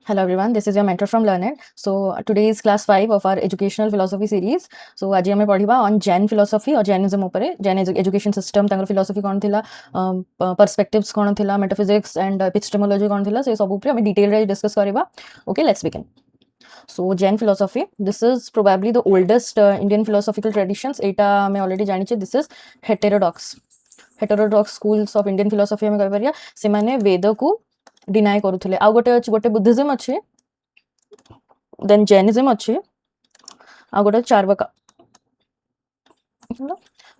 Hello everyone, this is your mentor from Learned. So today is class 5 of our educational philosophy series. So आज हमें पढ़िबा on Jain philosophy और Jainism उपरे Jain education system तांकर philosophy कोन थिला perspectives कोन थिला metaphysics and epistemology कोन थिला से सब उपरे हमें detail रे discuss करिबा. Okay, let's begin. So Jain philosophy, this is probably the oldest Indian philosophical traditions. एटा हमें already जानि छे. This is heterodox schools of Indian philosophy हमें कहि परिया. से माने वेद को डिनाय करूथले. आ गोटे बुद्धिज्म अच्छे, देन जैनिज्म अच्छे, आ गोटे चार्वाका.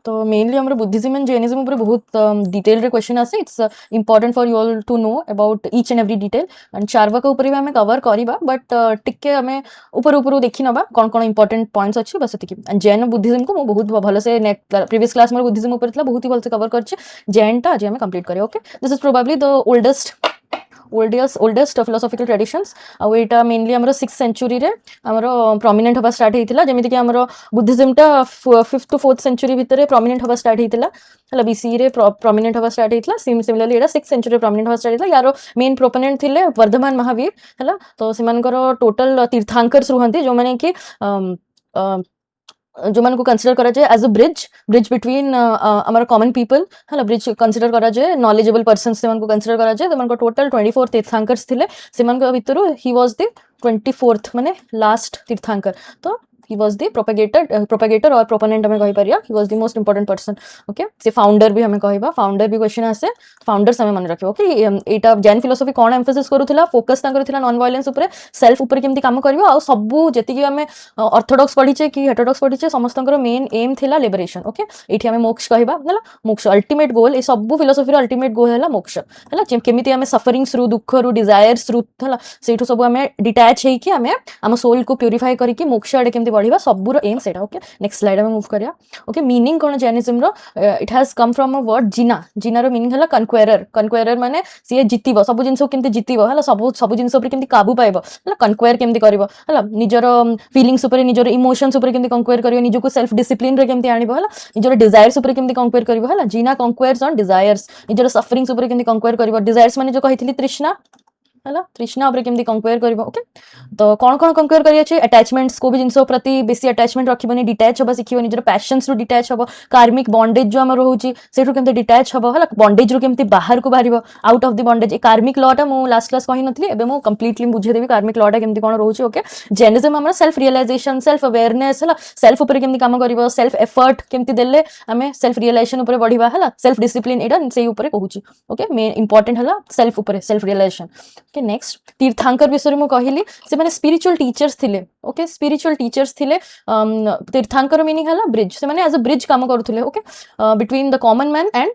तो मेनली हमर बुद्धिज्म एंड जैनिज्म ऊपर बहुत डिटेल रे क्वेश्चन आसे. It's important for you all to know about each and every detail. And Charvaka ऊपर भी हमें कवर करिबा, बट टिके हमें ऊपर देखि नबा कोन कोन इंपोर्टेंट पॉइंट्स अछि बस एतिकी. एंड जैन बुद्धिज्म को बहुत भलो से प्रीवियस क्लास में बुद्धिज्म ऊपर थला बहुत ही भलो से कवर करछि. जैन टा आज हमें कंप्लीट करियो. Okay, this is probably the oldest philosophical traditions. Uh Etah mainly हमरो 6th century रे हमरो प्रोमिनेंट होबा स्टार्ट हेतिला. जेमिति कि हमरो बुद्धिज्म टा 5th to 4th century भितरे प्रोमिनेंट होबा स्टार्ट हेतिला. हला बीसी रे प्रोमिनेंट होबा स्टार्ट हेतिला. सिमिलरली एटा 6th century रे प्रोमिनेंट होबा स्टार्ट हेतिला. यारो मेन प्रोपोनेंट थिले वर्धमान महावीर. हला तो सिमानकर टोटल तीर्थांकर्स रुहंती जो माने कि जो मन को कंसीडर करा जाए एज अ ब्रिज बिटवीन हमारा कॉमन पीपल. हला ब्रिज कंसीडर करा जाए नॉलेजेबल पर्सन से मन को कंसीडर करा जाए. तो मन को टोटल 24 तीर्थांकर्स थिले. से मन को भितरु ही वाज द 24th माने लास्ट तीर्थांकर. तो he was the propagator or proponent हमें कहि परिया. he was the most important person. okay, से फाउंडर भी हमें कहिबा. फाउंडर भी क्वेश्चन आसे. फाउंडर्स हमें मन रखियो. ओके, एटा जैन फिलोसफी कोन एम्फेसिस करूथिला, फोकस तांकर थिला नॉन वायलेंस ऊपर, सेल्फ ऊपर केमती काम करबो. आ सबु जेति कि हमें ऑर्थोडॉक्स पढिचे कि हेटेरोडॉक्स पढिचे समस्तंकर मेन एम थिला लिबरेशन. ओके, एठी हमें मोक्ष कहिबा. हला मोक्ष अल्टीमेट गोल. ए सबु फिलोसफी रो अल्टीमेट गोल हला मोक्ष. हला केमिति हमें सफरिंग्स रु दुख रु डिजायर्स रु हला सेठु सब हमें डिटैच हेइ कि हमें हम सोल को प्यूरिफाई करी कि मोक्ष आडे केमती बढ़िबा सबुर एम सेटा. ओके, नेक्स्ट स्लाइड में मूव करिया. ओके, मीनिंग कोन जैनिज्म रो, it has come from a word Jina. Jina रो मीनिंग हला कन्क्वेरर माने से जितिबो, सब जिंस केमती जितिबो. हला सब जिंस ऊपर केमती काबू पाइबो. हला कन्क्वेर केमती करिवो. हला निजर फीलिंग्स ऊपर, निजर इमोशंस ऊपर केमती कन्क्वेर करिवो. निजो को सेल्फ डिसिप्लिन रे केमती आनिबो. हला निजर डिजायर्स ऊपर केमती कन्क्वेर करिवो. हला जिना कन्क्वेयर्स ऑन डिजायर्स. निजर सफरिंग्स ऊपर केमती कन्क्वेर करिवो. डिजायर्स माने जो कहितली तृष्णा. हला तृष्णा ऊपर केमती कन्क्वेर करिवो. ओके, तो कोन कोन कन्क्वेर करिया छै. अटैचमेंट्स को भी जिंसो प्रति बेसी अटैचमेंट रखिबोनी. डिटैच होबा सिखिबो. निजर पैशंस रु डिटैच होबो. कार्मिक बॉन्डेज जो हमर होउची सेठु केमती डिटैच होबो. हला बॉन्डेज रु केमती बाहर को बाहरिबो, out of the bondage. A karmic law टा मु लास्ट क्लास कहि नथली, एबे मु कंप्लीटली बुझे देबी कार्मिक लॉ टा केमती कोन रहउची. ओके, जैनिज्म हमर सेल्फ रियलाइजेशन, सेल्फ अवेयरनेस, हला सेल्फ ऊपर केमती काम करिवो, सेल्फ एफर्ट केमती देले हमें सेल्फ रियलाइजेशन ऊपर बढ़िबा. हला सेल्फ डिसिप्लिन एटा सेही ऊपर कहउची. ओके, मेन इंपोर्टेंट हला सेल्फ ऊपर, self realisation. Okay, next Tirthankar विषय मु कहिली. से माने स्पिरिचुअल टीचर्स थिले. ओके, स्पिरिचुअल टीचर्स थिले. तीर्थांकर मीनिंग हला ब्रिज. से माने एज अ ब्रिज काम करूथिले. Okay, between the common man and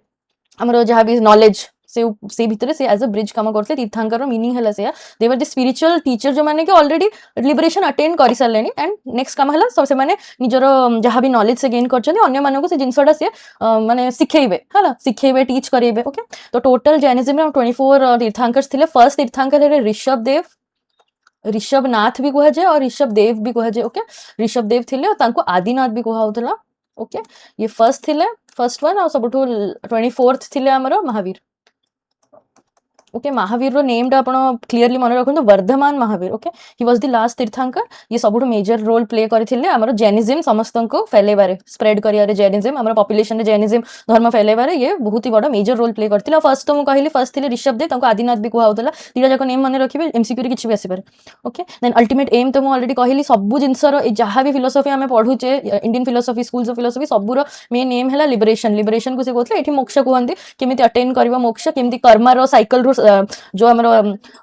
हमरो जहा भी नॉलेज से भितरे से एज अ ब्रिज काम करते. तीर्थांकर मीनिंग हला से दे वर द स्पिरिचुअल टीचर जो माने कि ऑलरेडी लिबरेशन अटेन करि सारलेनी. एंड नेक्स्ट काम हला सब से माने निजर जहा भी नॉलेज से गेन करछन अन्य मानको को से जिंसडा से माने सिखेइबे. हला सिखेइबे, टीच करेइबे. ओके, तो टोटल जैनिज्म में 24 तीर्थांकर्स थिले. फर्स्ट तीर्थांकर है ऋषभदेव. ऋषभनाथ भी कह जाए और ऋषभदेव भी कह जाए. ओके, ऋषभदेव थिले और तांको आदिनाथ भी कहा होतला. ओके, ये फर्स्ट थिले, फर्स्ट वन. और सबठो 24th थिले हमरो महावीर. ओके, महावीर रो नेम टा आपण क्लियरली मन रखन. Vardhaman Mahavir. Okay, he was the last Tirthankar. ये सबठो मेजर रोल प्ले करथिले हमरो जैनिज्म समस्तन को फैलेबारे, स्प्रेड करियारे. जैनिज्म हमरो पॉपुलेशन रे जैनिज्म धर्म फैलेबारे ये बहुत ही बड़ा मेजर रोल प्ले करथिले. फर्स्ट तो मु कहिली फर्स्ट थिले ऋषभदेव, तांको आदिनाथ भी कुहा होतला. तीरा जाक नेम मन रखिबे, एमसीक्यू रे किछि भी आसी पारे. ओके, देन अल्टीमेट एम तो मु ऑलरेडी कहिली सबु जिंसर जहा भी फिलोसफी हमें पढुचे, Indian philosophy, schools of philosophy सबुर मेन एम हला लिबरेशन. लिबरेशन को से कहथले एठी मोक्ष कहंदी. केमिति अटेन करबो मोक्ष, केमिति कर्म रो साइकिल रो जो हमरो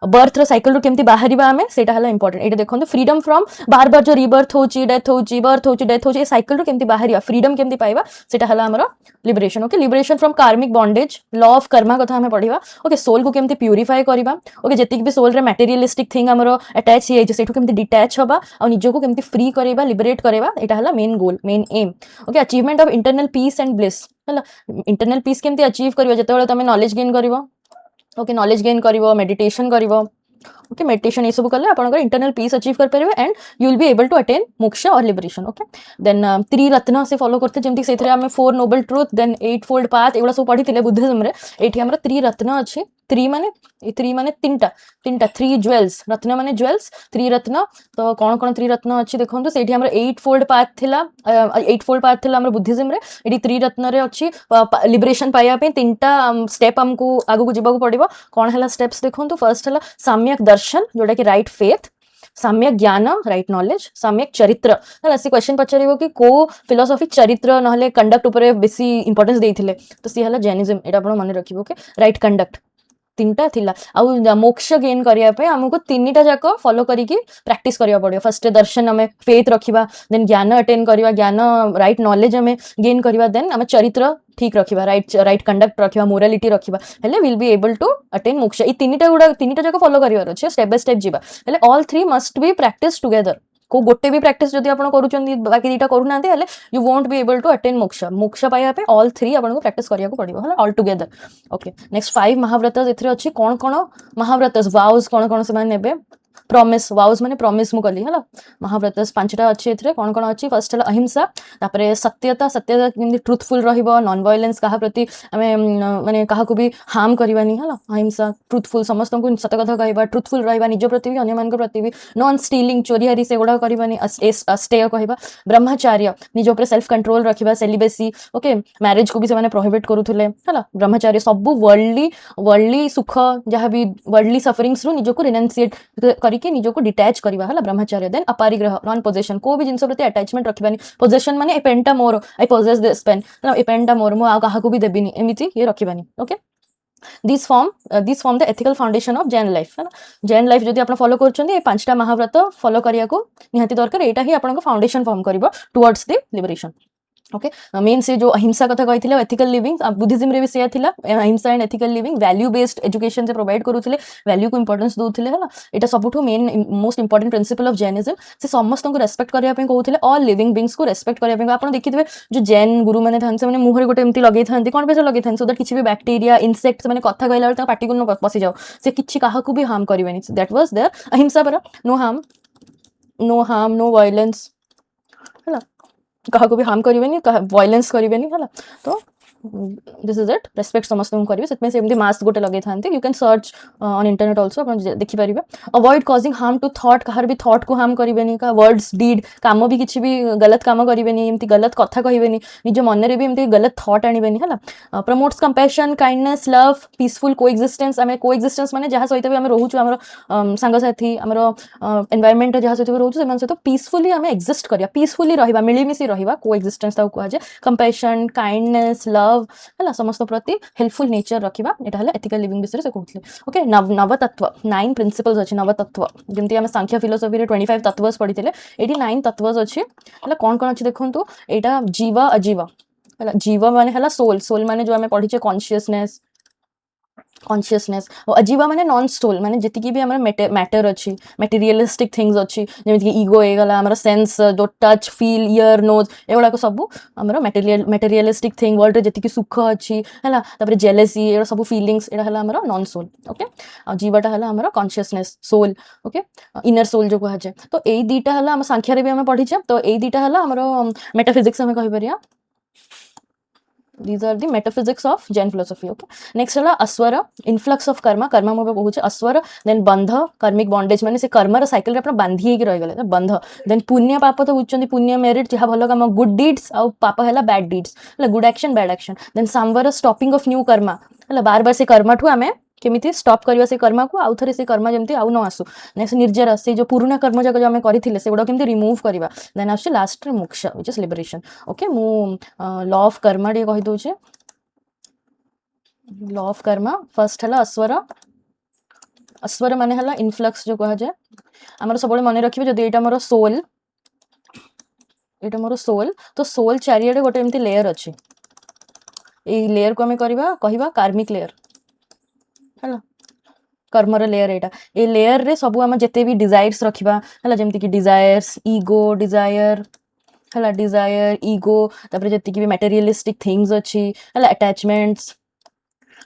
बर्थ रो साइकिल रो केमती बाहरिबा हमें सेटा हला इंपोर्टेंट. एटा देखंतु फ्रीडम फ्रॉम बार बार जो रीबर्थ होची, डेथ होची, बर्थ होची, डेथ होची, ए साइकिल रो केमती बाहरिबा, फ्रीडम केमती पाइबा, सेटा हला हमरो liberation. Okay, liberation from karmic bondage, law of Karma कथा हमें पढिबा. ओके, सोल को केमती प्यूरिफाई करिबा. ओके, जेतिक भी सोल रे मटेरियलिस्टिक थिंग हमरो अटैच हे जे सेठु केमती डिटैच होबा और निजो को केमती फ्री करिबा, लिबरेट करिबा, एटा हला main goal, main aim. Okay, achievement of internal peace and bliss. हला इंटरनल पीस केमती अचीव करिबा जेतेबेले तमे नॉलेज गेन करिवो. ओके, नॉलेज गेन करिवो, मेडिटेशन करिवो. ओके, मेडिटेशन ये सब कले आपनकर इंटरनल पीस अचीव कर परिबे and you will be able to attain moksha और लिबरेशन. ओके, देन त्रिरत्न से फॉलो करते जेमति सेथरे हमें 4 noble truth, then 8 fold path एवला सब पढिथिले बुद्धिज्म रे. एठी हमर त्रिरत्न अछि. थ्री माने तीनटा तीनटा थ्री ज्वेल्स रत्न माने ज्वेल्स थ्री रत्न तो कौन कौन थ्री रत्न अच्छी देखो से एट फोल्ड पाथ थिला हमर बुद्धिज्म रे एटी थ्री रत्न रे अच्छी लिबरेशन पाइबा पे तीनटा स्टेप हमको आगु को जीवा को पड़िबो कौन हला स्टेप्स देखो फर्स्ट हला सम्यक दर्शन जोटा कि राइट फेथ सम्यक ज्ञान राइट नॉलेज सम्यक चरित्र है से क्वेश्चन पचारिबो कि को फिलोसॉफी चरित्र नहले कंडक्ट ऊपर बेसी इंपोर्टेंस देइथिले तो सी हला जैनिज्म एटा आपण मन रखिबो के राइट कंडक्ट तीनटा थिला आउ मोक्ष गेन करिया पे हमको तीनटा जाक फॉलो करिकी प्रैक्टिस करिया पड़ियो फर्स्ट दर्शन हमें फेथ रखिबा देन ज्ञान अटेन करिवा ज्ञान राइट नॉलेज हमें गेन करिवा देन हमें चरित्र ठीक रखिबा राइट कंडक्ट रखिबा मोरालिटी रखिबा हेले will be able to attain moksha ई तीनटा जाक फॉलो करिवार अछि स्टेप बाय स्टेप जीवा हेले all three must be practice together को गोटे भी प्रैक्टिस जदि आपण करूचंदी बाकी दीटा करू नाते हेले you won't be able to attain moksha मोक्ष पाइबा पे ऑल थ्री आपण को प्रैक्टिस करिया को पड़िबो हला ऑल टुगेदर ओके नेक्स्ट 5 महाव्रतस एथरे अछि कोन कोन महाव्रतस वाउस कोन कोन से माने नेबे प्रॉमिस वाउस माने प्रॉमिस मु कली हला महाव्रतस पांचटा अछि एथरे कोन कोन अछि फर्स्ट हला अहिंसा तापरे सत्यता केमि ट्रुथफुल रहिबो नॉन वायलेंस कहा प्रति हमें माने कहा को भी हार्म करबानी हला अहिंसा ट्रुथफुल समस्त को सत्य कथा कहबा ट्रुथफुल रहबा निज प्रति भी अन्य मान प्रति भी नॉन स्टीलिंग चोरी हरी से गुडा करबानी अस्टेय कहबा ब्रह्मचर्य निज ऊपर सेल्फ कंट्रोल रखिबा सेलिबेसी ओके मैरिज को भी से माने प्रोहिबिट करूथले हला ब्रह्मचर्य सब वर्ल्डली सुख जहाँ भी वर्ल्डली सफरिंग्स रु निज को रिनाउंसिएट करके निज को डिटैच करबा हला ब्रह्मचर्य देन अपरिग्रह नॉन पोजेशन को भी जिंस प्रति अटैचमेंट रखबानी पोजेशन माने ए पेनटा मोर आई पोजेस दिस पेन ए पेनटा मोर मो आ कहा को भी देबिनी एमिति ये रखबानी okay this form the ethical foundation of Jain life है ना जैन लाइफ जदि आप फॉलो करछन ए पांचटा महाव्रत फॉलो करिया को निहाती दरकार एटा ही आपन को फाउंडेशन फॉर्म करबो towards the liberation okay main से जो अहिंसा कथा कही एथिकल लिविंग बुद्धिज्म रे भी से थिला ahimsa and ethical living value based education से प्रोवाइड करूथिले वैल्यू को इंपोर्टेंस दोथिले हला एटा सबुठो main most important principle of Jainism से समस्त को रेस्पेक्ट करिया पे कहउथिले ऑल लिविंग बीइंग्स को रेस्पेक्ट करिया पे आपण देखिथिबे जो जैन गुरु माने थान से माने मुहरे गोटे एमती लगै थांती कोन पे लगै थान सो दैट किछि भी बैक्टीरिया इंसेक्ट माने कथा कहला बेल पार्टी को न पसी जाओ से किछि काहा को भी हार्म करबेनी दैट वाज देयर अहिंसा पर नो हार्म नो वायलेंस है ना कहा को भी हार्म करिवेनी वायलेंस करिवेनी हला तो दिस इज इट रेस्पेक्ट समस्त को करिवे सेतमे से एमदी मास्क गोटे लगे थांते you can search on internet also अपन देखि परिबे avoid causing harm to thought कहर भी थॉट को हार्म करिवेनी का वर्ड्स डीड काम भी किछि भी गलत काम करिवेनी एमती गलत कथा कहिवेनी निज मन रे भी एमती गलत थॉट आनिवेनी हला promotes compassion kindness love peaceful coexistence हमें कोएक्जिस्टेंस माने जहा सहित भी हम रहउछु हमर संग साथी हमर एनवायरनमेंट जहा सहित रहउछु सेमान सहित पीसफुली हमें एग्जिस्ट करिया पीसफुली रहिबा मिलिमिसी रहिबा कोएक्जिस्टेंस ता को आजे कंपैशन काइंडनेस लव है समस्त प्रति हेल्पफुल नेचर रखिबा एटा हला एथिकल लिविंग विषय से कहउथले ओके नव तत्व 9 प्रिंसिपल्स अछि नव तत्व जेमति हम सांख्य फिलोसॉफी रे 25 तत्वस पढिथिले एटी 9 तत्वस अछि हला कोन कोन अछि देखंतु एटा जीव अजीव हला जीव माने हला सोल माने जो हमें पढिचे कॉन्शियसनेस और अजीवा माने नॉन सोल माने जति की भी हमर मैटर अछि मटेरियलिस्टिक थिंग्स अछि जेमति कि ईगो ए गला हमर सेंस जो टच फील ईयर नोज एगुडा को सब हमर मटेरियलिस्टिक थिंग वर्ल्ड रे जति की सुख अछि हला तापर जेलेसी एगुडा सब फीलिंग्स एडा हला हमर नॉन सोल ओके आ जीवाटा हला हमर consciousness soul okay inner soul जो कहा जाय तो एई दीटा हला हम संख्या रे भी हम पढिचे तो एई दीटा हला हमर मेटाफिजिक्स हम कहि परिया these are the metaphysics of Jain philosophy okay next हला अस्वर influx of कर्मा मो कहूछ अस्वर then बंध कर्मिक बॉन्डेज माने से कर्मर साइकिल रे अपन बांधी हे रहि गेले बंध then पुण्य पाप तो उच्चंदी पुण्य मेरिट जहा भलो काम गुड डीड्स आ पाप हला बैड डीड्स हला good action bad action then संवर स्टॉपिंग ऑफ न्यू कर्मा हला बार बार से कर्मा ठु हमें केमिति स्टॉप करबा से कर्मा को आउ थरे से कर्मा जेमति आउ न आसु नेक्स्ट निर्जर से जो पुराना कर्म जक जो हमें करिथिले से गुडा केमिति रिमूव करबा देन आसु लास्ट रे मोक्ष व्हिच इज लिबरेशन ओके मु लॉ ऑफ कर्मा डे कहि दोचे लॉ ऑफ कर्मा फर्स्ट हला अस्वर माने हला इनफ्लक्स जो कहा जाय हमर सबले माने रखिबे जदि एटा मोर सोल तो सोल चारियाडे गोटे एमति लेयर अछि ए लेयर को हमें करबा कहिबा कार्मिक लेयर हला कर्मर लेयर एटा ए लेयर रे सब हम जते भी डिजायर्स रखिबा हला जेमति कि डिजायर्स ईगो डिजायर हला डिजायर ईगो तापर जति कि भी मटेरियलिस्टिक थिंग्स अछि हला अटैचमेंट्स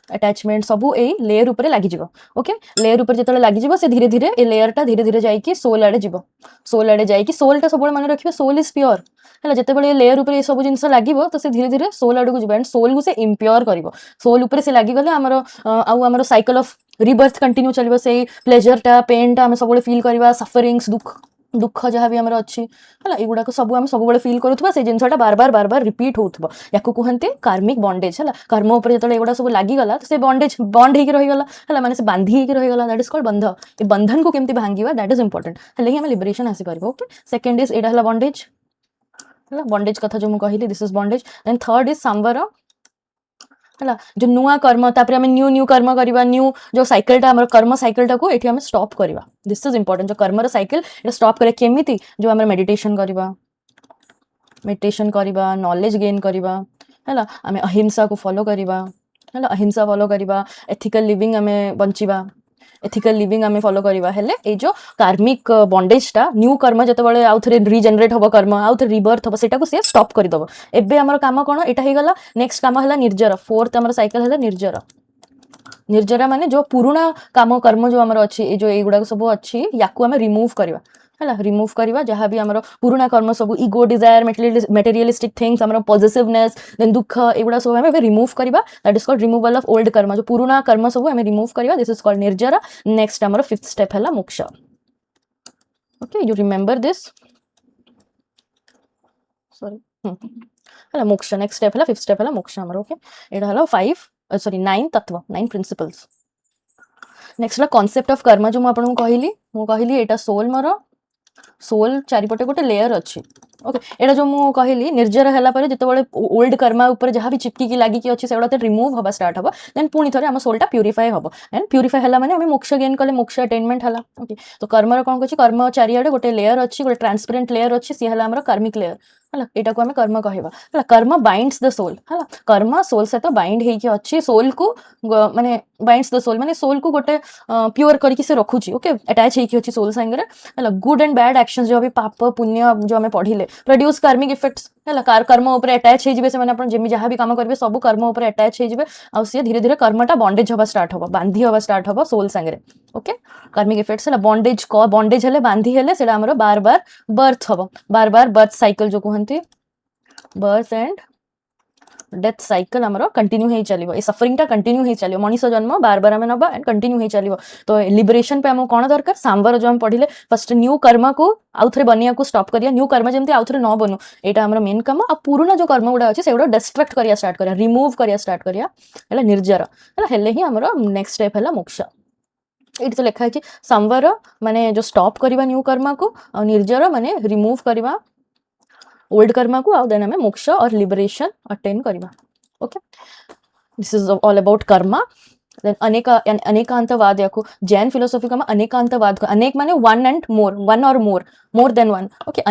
अटैचमेंट सब ए लेयर ऊपर लगी जिवो ओके लेयर ऊपर जेतले लगी जिवो से धीरे धीरे ए लेयर टा धीरे धीरे जाईकी सोल आड़े जिवो सोल आड़े जाईकी सोल टा सब मन रखिबे सोल इज प्योर है जेतेबेले लेयर ऊपर ये सब जिनस लागिवो तो से धीरे धीरे सोल आड़ू जिवो एंड सोल को से इम्प्योर करिवो सोल ऊपर से लागी गले हमरो आउ हमरो साइकिल ऑफ रिबर्थ कंटिन्यू चलिबो से प्लेजर टा पेन टा हम सब फील करबा सफरिंग्स दुख दुख जहाँ भी आमर अच्छी है युवाक सब आम सब फिल करूँ से जिनसा बार बार बार बार रिपीट होता या कहते कार्मिक बंडेज है कर्म उपर जो एगुड़ा सब लगिगला तो से बंडेज बंड हो रहीगला है मैंने से बांधी हो रहीगला दैट इज कॉल्ड बंध ए बंधन को केमती भांगा दैट इज इंपोर्टेंट है आम लिबरेशन आसीपर ओके सेकेंड इज एटा बंडेज है बंडेज कथा जो मुझे this is bondage then third is सांबर है जो नुआ कर्म तापर आम न्यू न्यू कर्म करवा न्यू जो साइकिल टा हमर कर्म साइकिल टाको एठी हम स्टॉप करवा दिस इज इंपोर्टेंट जो कर्मर साइकिल एटा स्टॉप करे केमिति जो हम मेडिटेशन करवा नॉलेज गेन करवा है आम अहिंसा को फॉलो करवा है अहिंसा फॉलो करवा एथिकल लिविंग आम बंचिबा एथिकल लिविंग आम फॉलो करवा हेले ए जो कार्मिक बंडेज टा न्यू कर्म जेतेबेले आउ थरे रिजेनरेट होबो कर्म आउ थरे रिबर्थ होबो सेटा को से स्टॉप कर दबो एबे हमर काम कोन एटा हे गला नेक्स्ट काम हला निर्जर फोर्थ हमर साइकिल हला निर्जर निर्जरा माने जो पुराना काम कर्म जो हमर अछि जो एगुडा सब अछि याकू हम रिमूव करवा है रिमूव करवा जहाँ भी आमर पुराना कर्म सब इगो डिजायर मटेरियलिस्टिक थिंग्स आमर पॉजिटिवनेस देन दुख एगुडा सब हमें रिमूव करवा that is called removal of old कर्म जो पुराना कर्म सब हमें रिमूव करवा दिस इज कॉल्ड निर्जरा नेक्स्ट आमर फिफ्थ स्टेप है मोक्ष okay you remember this sorry है मोक्ष नेक्स्ट स्टेप है फिफ्थ स्टेप है मोक्ष आमर ओके एटा हला 5 सॉरी 9 तत्व 9 प्रिंसिपल्स नेक्स्ट है कॉन्सेप्ट ऑफ कर्म जो आपको कहली एटा सोल मोर सोल चारिपटे गोटे लेयर अच्छी ओके एटा जो मुझे कहली निर्जर है जिते ओल्ड कर्मा ऊपर जहाँ भी चिपकी लगी अच्छी से रिमूव हवा स्टार्ट हम देन पुणी थे आम सोलटा प्यूरीफाए हम एंड प्यूरीफाए है मैंने आम मोक्ष गेन कले मोक्ष अटेनमेंट है ओके तो कर्मर कौन कह कर्म चारिआडे गोटे लेयर अच्छी गोटे ट्रांसपेरेंट लेयर अच्छी सी है कार्मिक लेयर है यहाँ को आम कर्म कहवा कर्म बाइंड्स द सोल है कर्म सोल सहित बाइंड होती सोल को माने बाइंड्स द सोल माने सोल को गोटे प्योर करके से रखुची ओके अटैच होती सोल सांगे है गुड एंड बैड एक्शंस जो भी पाप पुण्य जो आम पढ़िले प्रोड्यूस कार्मिक इफेक्ट्स है कर्म उपर अटैच हो से जहाँ भी कम करेंगे सब कर्म उपर अटैच हो सी धीरे धीरे कर्मटा बंडेज हवा स्टार्ट हम बांधी हवा स्टार्ट हम सोल सांगे ओके कार्मिक इफेक्ट्स है बंडेज बंडेज है बांधी है से बार बार बर्थ हम बार बार बर्थ साइकिल जो कहते बर्थ एंड डेथ साइकिल आमर कंटिन्यू हो चलो ये सफरिंग टा कंटिन्यू हो चलो मनीष जन्म बार बार आम नवा एंड कंटिन्यू हो चलो तो लिबरेशन पे आम कौन दरकार सांबर जो हम पढ़िले फर्स्ट न्यू कर्म को आउ थे बनिया को स्टॉप करिया न्यू कर्म जमी आउ थे न बनू यहाँ आम मेन कम आ पुराना जो कर्म गुड़ा अच्छे से डिस्ट्रैक्ट करिया स्टार्ट करिया रिमूव करिया स्टार्ट करिया है निर्जर है ही आमर नेक्स्ट स्टेप है मोक्ष ये तो लिखा है सांबर माने जो स्टॉप करवा न्यू कर्म को निर्जर माने रिमूव करवा ओल्ड कर्मा को आउ देन हमें मोक्ष और लिबरेशन अटेन करवा okay this is all about karma then Anekantavada या जैन फिलोसॉफी का अनेकांतवाद अनेक माने वन एंड मोर वन और more than one okay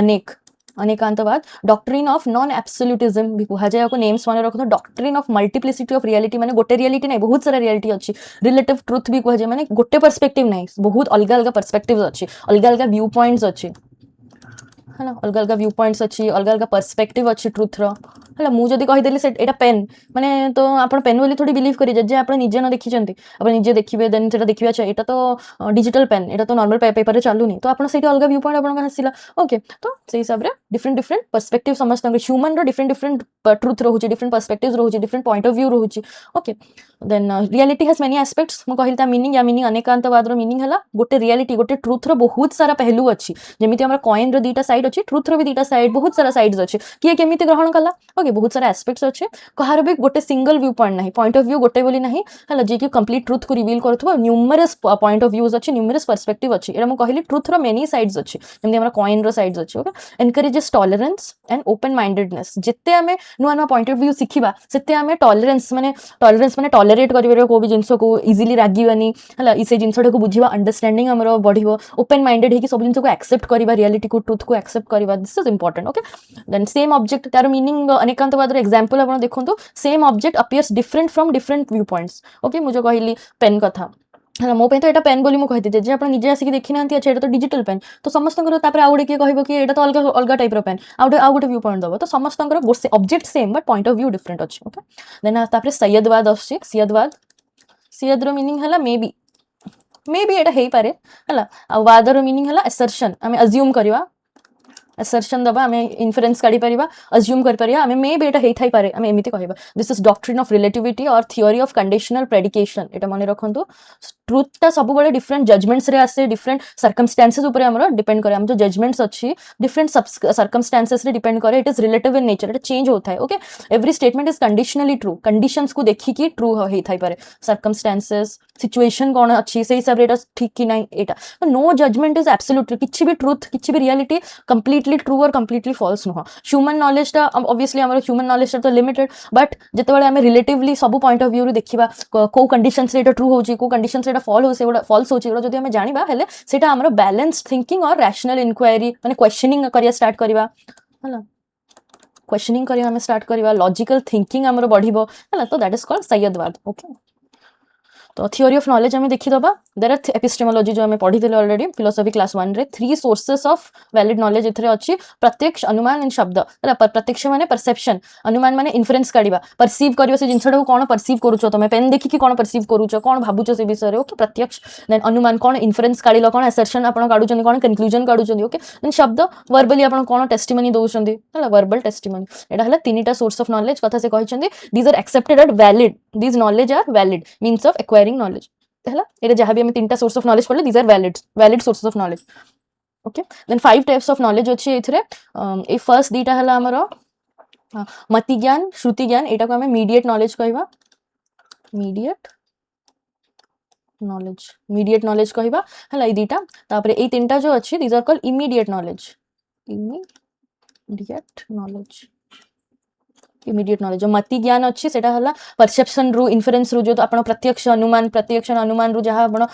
Anekantavada doctrine of non absolutism भी कहा जाए नेम्स मन रखो doctrine of multiplicity of reality माने गोटे रियलिटी नहीं बहुत सारा रियलिटी अच्छी रिलेटिव ट्रुथ भी कहा जाए माने गोटे पर्सपेक्टिव नहीं बहुत अलग अलग पर्सपेक्टिव्स अच्छी अलग अलग व्यू पॉइंट्स अच्छी है अलग अलग व्यू पॉइंट्स अच्छी अलग अलग पर्सपेक्टिव अच्छी ट्रुथ है मुझे कहीदेली से एटा पेन माने तो आप पेन बोली थोड़ी बिलीव करेंगे जे आप निजे न देखी आप निजे देखिए देन से देखिए अच्छा यहाँ तो डिजिटल पेन यहाँ तो नॉर्मल पेपर चलूनी तो आपड़ से अलग व्यू पॉइंट आपको आसला ओके तो से हिसाब से डिफरेंट डिफरेंट पर्सपेक्टिव समस्त ह्यूमन डिफरेंट डिफरेंट ट्रुथ रोचे डिफरेंट पर्सपेक्टिव रोचे डिफरेंट पॉइंट ऑफ व्यू रोचे okay then reality has many aspects मुझे कहली मीनिंग या मीनिंग अनेकांतवाद मीनिंग है गोटे रियलिटी गोटे ट्रुथ रो बहुत सारा पहलू अच्छी जमी आम कॉइन दुईटा साइड अच्छी ट्रुथ रो भी दुईटा साइड बहुत सारा साइड्स अच्छे किए केमी ग्रहण कला ओके बहुत सारा एस्पेक्ट्स अच्छे कहार भी गोटे सिंगल व्यू पॉइंट नहीं पॉइंट ऑफ व्यू गोटे बोली नहीं है जी कि कंप्लीट ट्रुथ को रिवील करुवा न्यूमरस पॉइंट ऑफ व्यूज अच्छे न्यूमरस पर्सपेक्टिव अच्छी ये मुझे कहली ट्रुथ रो मेनी साइड्स अच्छी जमी आम कॉइन रो साइड्स अच्छे okay encourages tolerance and open mindedness जिते आम नुआ नुआ पॉइंट ऑफ व्यू शिखा से आम टॉलरेंस माने टॉलरेट कर कोई भी जिनस को इजिली रागिबानी है से जिनसा को बुझा अंडरस्टैंडिंग आमर बढ़ो ओपन माइंडेड है सब जिन को एक्सेप्ट करवा रियलिटी को ट्रुथ को एक्सेप्ट करवा this is important okay then same object तार मीनिंग अनेकांतवाद एग्जांपल आप देखो same object appears different from different view points okay मुझे कहली पेन कथा है मो तो यहाँ पेन बोली मुझे कही जे आप निजे आसिक देखी ना अच्छा ये तो डिजिटल पेन तो समस्त आउ गए किए कह कि यहाँ तो अलग अलग टाइप पेन आउ गोटे व्यू पॉइंट दब तो समस्त object same but point of view different अच्छे ओके देन तापर सैयदवाद सैयदवाद सियद रो मीनिंग हला मे बी एटा हेई पारे हला आ वाद रो मीनिंग हला असर्शन आमे अज्यूम करवा assertion दबा आमे इन्फरेन्स काढी परिबा अज्यूम कर परिबा आमे may be Etah hay Thai पारे आमे एमिति कहबा this is doctrine of relativity और थियोरी ऑफ कंडीशनल प्रेडिकेशन एटा माने रखंतु ट्रुथ ता सब बळे डिफरेंट जजमेंट्स रे आसे डिफरेंट सर्कमस्टेंसेस ऊपर हमरो डिपेंड करे हम जो जजमेंट्स अछि डिफरेंट सर्कमस्टेंसेस रे डिपेंड करे it is relative in nature it change होता है okay every statement is conditionally true conditions को देखि कि ट्रू हेई थाई पारे सर्कमस्टेंसेस सिचुएशन कोन अछि से हिसाब रे एटा ठीक कि नै एटा नो जजमेंट इज एब्सोल्युटली किछि भी ट्रुथ किछि भी रियलिटी कंप्लीटली ट्रू और कंप्लीटली फॉल्स नुह ह्यूमन नॉलेज टा ऑब्वियसली हमर ह्यूमन नॉलेज टा तो लिमिटेड बट जेतेबेले हमें रिलेटिवली सब पॉइंट ऑफ व्यू रे देखिबा को कंडीशंस रे एटा ट्रू होची को कंडीशंस रे एटा फॉल्स होची एटा जदी हमें जानिबा हेले सेटा हमर बैलेंस्ड थिंकिंग और रैशनल इंक्वायरी माने क्वेश्चनिंग करिया स्टार्ट करिबा हला क्वेश्चनिंग करिया हमें स्टार्ट करिबा लॉजिकल थिंकिंग हमर बढ़िबो हला तो दैट इज कॉल्ड सय्यदवाद ओके तो थियोरी ऑफ नॉलेज हमें देखि दबा देयर आर एपिस्टेमोलॉजी जो हमें पढ़ी थिले ऑलरेडी फिलोसफी क्लास 1 रे three sources of valid knowledge इथरे अछि प्रत्यक्ष अनुमान एंड शब्द हला प्रत्यक्ष माने परसेप्शन अनुमान माने इन्फरेंस काढिबा परसीव करियो से जिंसडा को कोन परसीव करूछो तमे पेन देखि कि कोन परसीव करूछो कोन भाबुछो से विषय रे ओके प्रत्यक्ष देन अनुमान कोन इन्फरेंस काढिलो कोन असर्शन आपण काढुछन कोन कंक्लूजन काढुछन ओके देन शब्द वर्बली आपण कोन टेस्टिमनी दोउछंदी हला वर्बल टेस्टिमनी एडा हला तीनटा सोर्स ऑफ नॉलेज कथा से कहिछंदी these are accepted at valid these knowledge are valid means of acquiring knowledge हला एरे जहां भी हम तीनटा सोर्स ऑफ नॉलेज पढ़ले these are valid sources of knowledge okay then five types of knowledge अछि एथरे ए फर्स्ट दीटा हला हमरो मति ज्ञान श्रुति ज्ञान एटा को हमें मीडिएट नॉलेज कहबा मीडिएट नॉलेज कहबा हला ए दीटा तापरे ए तीनटा जो अछि these are called immediate knowledge जो मति ज्ञान अच्छी सेटा हला परसेप्शन रु इन्फरेंस रु जो आपण प्रत्यक्ष अनुमान रु जहा आपण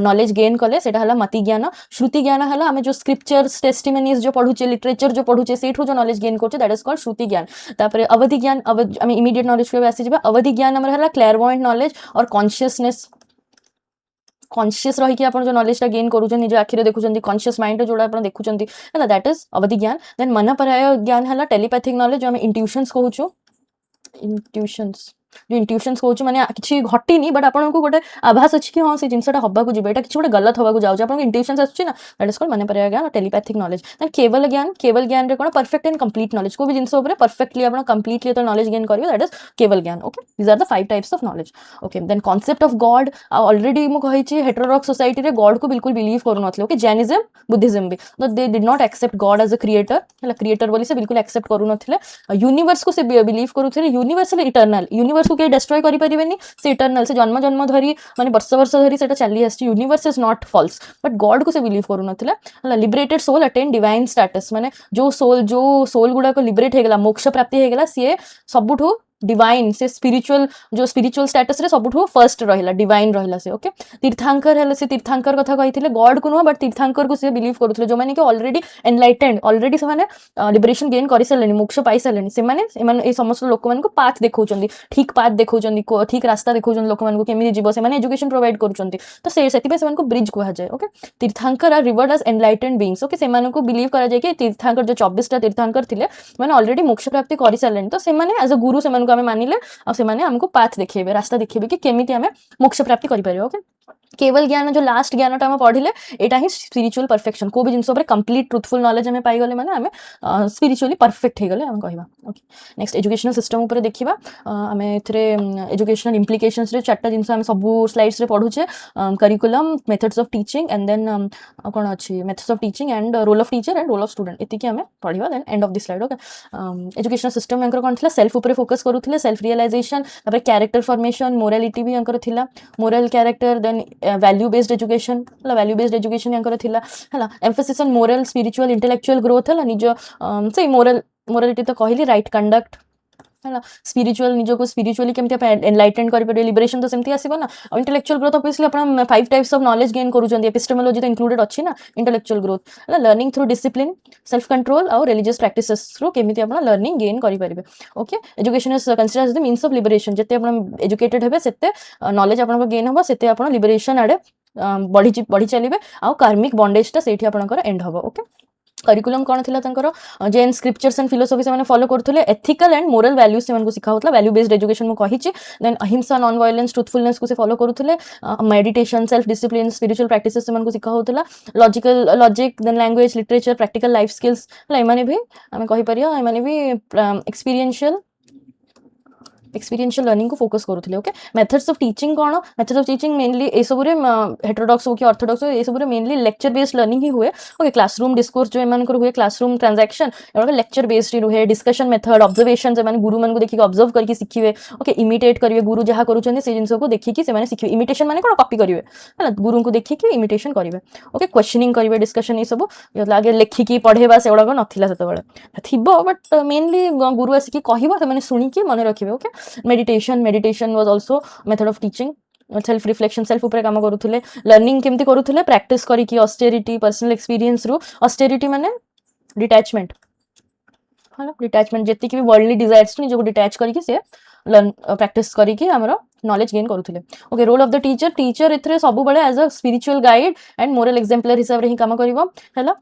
नॉलेज गेन कले सेटा हला मति ज्ञान श्रुति ज्ञान हला हमें जो स्क्रिप्चर्स टेस्टिमनीज जो पढुचे लिटरेचर जो पढुचे सेठु जो नॉलेज गेन करचे दैट इज कॉल्ड श्रुति ज्ञान तापरे अवधि ज्ञान हमें इमीडिएट नॉलेज को आसी जिबा अवधि ज्ञान हमर हला क्लेयरवॉयंट नॉलेज और कॉन्शियस रही कि आपण जो नॉलेज टा गेन करूछन निज आखिरे देखुछंती कॉन्शियस माइंड जोडा आपण देखुछंती हला दैट इज अवधि ज्ञान देन मनपराय ज्ञान हला टेलीपैथिक नॉलेज जो हम इंट्यूशंस कहूछु जो इंट्यूशंस कहूछु माने किछि घटिनी बट आपण को गोटे आभास अछि कि हां से जिंसटा हब्बा को जिबे एटा किछि गोटे गलत हबा को जाउ आपण इंट्यूशंस आछि ना दैट इज कॉल्ड मनपराय ज्ञान और टेलीपैथिक नॉलेज देन केवल ज्ञान रे कोन परफेक्ट एंड कंप्लीट नॉलेज को भी जिंस ऊपर परफेक्टली आपण कंप्लीटली तो नॉलेज गेन करियो दैट इज केवल ज्ञान okay these are the five types of knowledge okay then concept of God already मु कहि छी हेटेरोडॉक्स सोसाइटी रे गॉड को बिल्कुल बिलीव करू नथले ओके जैनिज्म बुद्धिज्म भी तो they did not accept God as a creator हला क्रिएटर बोली से बिल्कुल एक्सेप्ट करू नथले यूनिवर्स को से बिलीव करूथले यूनिवर्सल इटर्नल यूनिवर्स को के डिस्ट्रॉय करि परिबेनी से इटर्नल से जन्म धरी माने वर्ष धरी सेटा चली आछि universe is not false but God को से बिलीव करू नथले हला liberated soul attain divine status माने जो सोल गुडा को लिबरेट हे गेला मोक्ष प्राप्ति हे गेला से सबुठो डिवाइन से स्पिरिचुअल स्टेटस रे सबुठो फर्स्ट रहिला डिवाइन रहिला से ओके तीर्थांकर हेले से तीर्थांकर कथा कहिथिले गॉड को नो बट तीर्थांकर को से बिलीव करूथले जो माने कि ऑलरेडी एनलाइटेंड ऑलरेडी से माने लिबरेशन गेन करि सलेनी मोक्ष पाई सलेनी से माने ए समस्त लोक मान को पाथ देखौचंदी ठीक पाथ देखौचंदी ठीक रास्ता देखौचंदी लोक मान को केमि जीवो से माने एजुकेशन प्रोवाइड करूचंदी तो से सेति पे से मान को ब्रिज को जाय okay Tirthankar are revered as enlightened beings okay से मान को बिलीव करा जाय कि तीर्थांकर जो 24 टा तीर्थांकर थिले माने ऑलरेडी मोक्ष प्राप्ति करि सलेनी तो से माने एज अ गुरु से मान को हमें मानिले आ से माने हमको पाथ देखेबे रास्ता देखेबे कि केमिति हमें मोक्ष प्राप्ति करि परियो ओके केवल ज्ञान जो लास्ट ज्ञानटा हम पढ़िले एटा ही स्पिरिचुअल परफेक्शन को भी जिंस ऊपर कंप्लीट ट्रुथफुल नॉलेज हमें पाई गले माने हमें स्पिरिचुअली परफेक्ट हे गले हम कहबा ओके नेक्स्ट एजुकेशनल सिस्टम ऊपर देखिबा हमें एथरे एजुकेशनल इंप्लिकेशंस रे चारटा जिंस हम सब स्लाइड्स रे पढुचे curriculum methods of teaching and then कोन अछि methods of teaching and role of teacher and role of student एति कि हमें पढिबा then end of this slide okay educational system अंकर कोन थिला सेल्फ ऊपर फोकस करूथिले सेल्फ रियलाइजेशन तापर कैरेक्टर फॉर्मेशन मोरालिटी भी अंकर थिला moral character then value based education अंकर थिला हला emphasis on moral spiritual intellectual growth हला निज से मोरालिटी तो कहली राइट कंडक्ट हला स्पिरिचुअल निज को स्पिरिचुअली केमते एनलाइटेंड करि परिबे लिबरेशन तो सेमती आसीबो ना इंटेलेक्चुअल ग्रोथ ऑब्वियसली आपण five types of knowledge gain करूचंदी एपिस्टेमोलॉजी तो इंक्लूडेड अछि ना इंटेलेक्चुअल ग्रोथ हला learning through discipline self control और रिलीजियस प्रैक्टिसेस थ्रू केमिति आपण लर्निंग गेन करि परिबे okay education is considered as the means of liberation जते आपण एजुकेटेड हेबे सेते नॉलेज आपण को गेन होबो सेते आपण लिबरेशन आडे बढ़ी चलिबे आ कार्मिक बॉन्डेज टा सेठी आपणकर एंड हबो ओके करिकुलम कौन थिला तांकर जैन स्क्रिप्चर्स एंड फिलोसफी से फॉलो करथुले एथिकल एंड मोरल वैल्यूज से मानको सिखा होतला वैल्यू बेस्ड एजुकेशन मु कहिछि then ahimsa non violence truthfulness को से फॉलो करूथुले meditation self discipline spiritual practices से मानको सिखा होतला logical logic then language literature practical life skills हला एमाने भी आमे कहि परिया एमाने भी एक्सपीरियंशियल लर्निंग को फोकस करूथले ओके मेथड्स ऑफ टीचिंग कोन मेथड्स ऑफ टीचिंग मेनली ए सब रे हेटेरोडॉक्स हो कि ऑर्थोडॉक्स हो ए सब रे मेनली लेक्चर बेस्ड लर्निंग ही हुए ओके क्लासरूम डिस्कोर्स जो एमान कर हुए क्लासरूम ट्रांजैक्शन एवढा लेक्चर बेस्ड ही रुहे डिस्कशन मेथड ऑब्जर्वेशन जे माने गुरु मन को देखि ऑब्जर्व करके सिखिवे ओके इमिटेट करिवे गुरु जहा करूछन से जिंस को देखि कि से माने सिखिवे इमिटेशन माने कोन कॉपी करिवे हला गुरु को देखि कि इमिटेशन करिवे ओके क्वेश्चनिंग करिवे डिस्कशन ए सब लागे लेखि की पढेबा से एवढा को नथिला सेते बेले थिबो बट मेनली गुरु आसी की कहिबो से माने सुनी कि मने रखिवे okay meditation was also method of teaching self reflection self ऊपर काम करूथुले लर्निंग केमती करूथुले प्रैक्टिस करी कि ऑस्टेरिटी पर्सनल एक्सपीरियंस रु ऑस्टेरिटी माने डिटैचमेंट हां डिटैचमेंट जेति कि वर्ल्डली डिजायर्स नि जो डिटैच करी कि से लर्न प्रैक्टिस करी कि हमरो नॉलेज गेन करूथुले okay role of the teacher teacher इथरे सब बळे as a spiritual guide and moral exemplar हिसाब रे ही काम करिवो हैला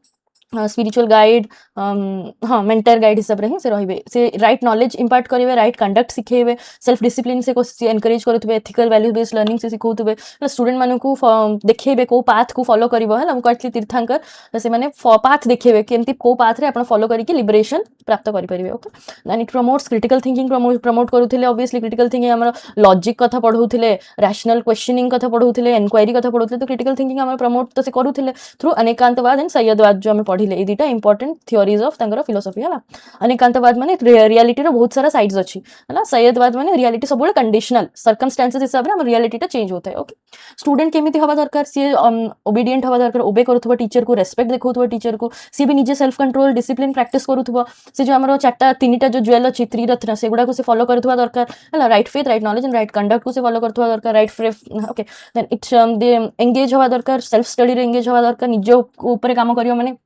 स्पिरिचुअल गाइड हाँ मेंटर गाइड हिसाब रे से रहिबे से राइट नॉलेज इंपार्ट करिवे राइट कंडक्ट सिखेबे सेल्फ डिसिप्लिन से को एनकरेज करथबे एथिकल वैल्यू बेस्ड लर्निंग से सिखौथबे स्टूडेंट मानन को देखेबे को पाथ को फॉलो करिवो हला हम कहथि तीर्थंकर से माने पाथ देखेबे केमती को पाथ रे आपण फॉलो करी कि लिबरेशन प्राप्त करि परिबे okay then it promotes critical thinking promote करूथिले ऑब्वियसली क्रिटिकल थिंकिंग हमर लॉजिक कथा पढौथिले रैशनल क्वेश्चनिंग कथा पढौथिले एनक्वायरी कथा पढौथिले तो क्रिटिकल थिंकिंग हमर प्रमोट तो से करूथिले थ्रू अनेकांतवाद एंड सय्यदवाद जो हम पढिले ए दिटा इंपोर्टेंट थियोरीज ऑफ तांगर फिलोसफी हला अनेकांतवाद माने रियलिटी रो बहुत सारा साइड्स अछि हला सय्यदवाद माने रियलिटी सब बळे कंडीशनल सर्कमस्टेंसेस हिसाब रे हम रियलिटी टा चेंज होता है ओके स्टूडेंट केमिति हवा दरकार सी ओबीडिएंट हवा दरकार ओबे करूथबो टीचर को रेस्पेक्ट देखौथबो टीचर को सी भी निजे सेल्फ कंट्रोल डिसिप्लिन प्रैक्टिस करूथबो से जो हमरो चारटा तीनटा जो ज्वेल अछि थ्री रत्न से गुडा को से फॉलो करथबा दरकार हला right faith right knowledge and right conduct को से फॉलो करथबा दरकार राइट फ्रेफ okay then it's they engage हवा दरकार सेल्फ स्टडी रे एंगेज हवा दरकार निजो ऊपर काम करियो माने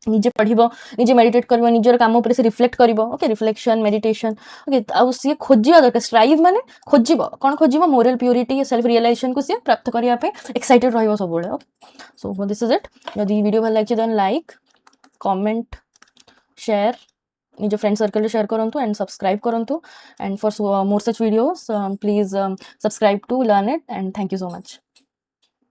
निजे पढ़िबो निजे मेडिटेट करबो निजर काम ऊपर से रिफ्लेक्ट करिवो ओके रिफ्लेक्शन मेडिटेशन ओके आ सी खोजिया दरकार स्ट्राइव माने खोजिबो कोन खोजिबो मोरल प्योरिटी सेल्फ रियलाइजेशन को से प्राप्त करिया पे एक्साइटेड रहइबो सब बेले okay so this is it यदि वीडियो भल लागछि देन लाइक कमेंट शेयर निज फ्रेंड सर्कल रे शेयर करंतु एंड सब्सक्राइब करंतु and for more such videos please subscribe to learn it and thank you so much